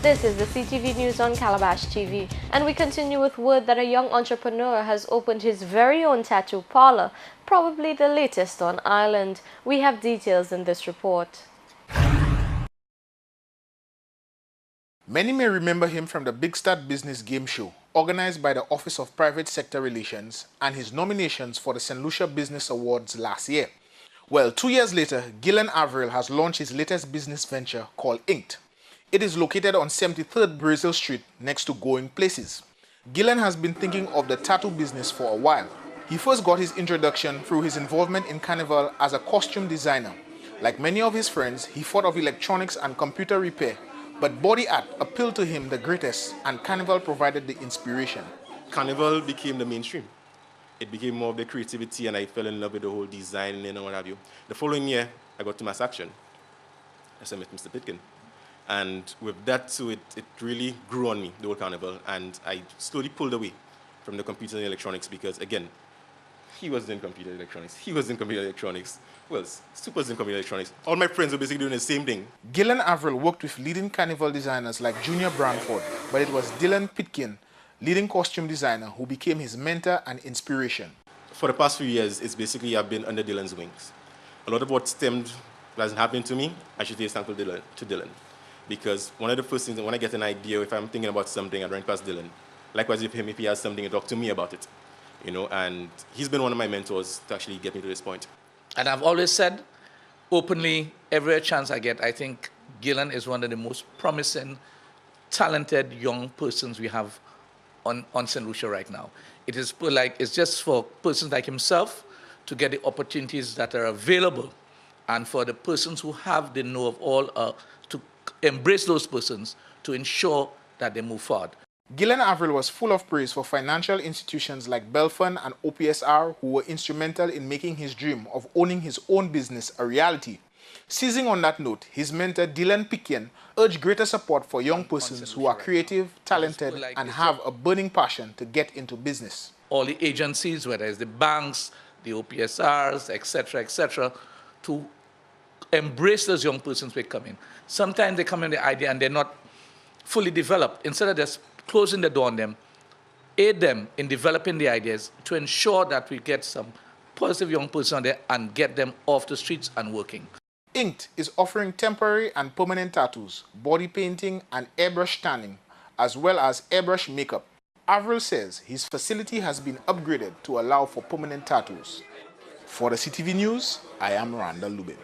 This is the CTV News on Calabash TV, and we continue with word that a young entrepreneur has opened his very own tattoo parlor, probably the latest on Ireland. We have details in this report. Many may remember him from the Big Start Business Game Show, organized by the Office of Private Sector Relations, and his nominations for the St. Lucia Business Awards last year. Well, 2 years later, Gillen Averill has launched his latest business venture called Inked. It is located on 73rd Brazil Street next to Going Places. Gillen has been thinking of the tattoo business for a while. He first got his introduction through his involvement in Carnival as a costume designer. Like many of his friends, he thought of electronics and computer repair, but body art appealed to him the greatest, and Carnival provided the inspiration. Carnival became the mainstream. It became more of the creativity, and I fell in love with the whole design and what have you. The following year, I got to Mass Action. I met Mr. Pitkin. And with that too, it really grew on me, the whole Carnival, and I slowly pulled away from the computer and electronics because, again, he was in computer electronics, he was in computer electronics, well, Super's in computer electronics. All my friends were basically doing the same thing. Gillen Averill worked with leading Carnival designers like Junior Branford, but it was Dylan Pitkin, leading costume designer, who became his mentor and inspiration. For the past few years, it's basically I've been under Dylan's wings. A lot of what has happened to me, I should say is thankful to Dylan. Because one of the first things, when I get an idea, if I'm thinking about something, I run past Dylan. Likewise with him, if he has something, he talk to me about it. You know, and he's been one of my mentors to actually get me to this point. And I've always said openly, every chance I get, I think Gillen is one of the most promising, talented young persons we have on St. Lucia right now. It is like, it's just for persons like himself to get the opportunities that are available, and for the persons who have the know of all to embrace those persons to ensure that they move forward. Gillen Averill was full of praise for financial institutions like Belfund and OPSR, who were instrumental in making his dream of owning his own business a reality. Seizing on that note, his mentor Dylan Pitkin urged greater support for young persons who are creative, talented, and have a burning passion to get into business. All the agencies, whether it's the banks, the OPSRs, etc., to embrace those young persons who come in. Sometimes they come in the idea and they're not fully developed. Instead of just closing the door on them, aid them in developing the ideas to ensure that we get some positive young person on there and get them off the streets and working. Inked is offering temporary and permanent tattoos, body painting and airbrush tanning, as well as airbrush makeup. Averill says his facility has been upgraded to allow for permanent tattoos. For the CTV News, I am Randall Lubin.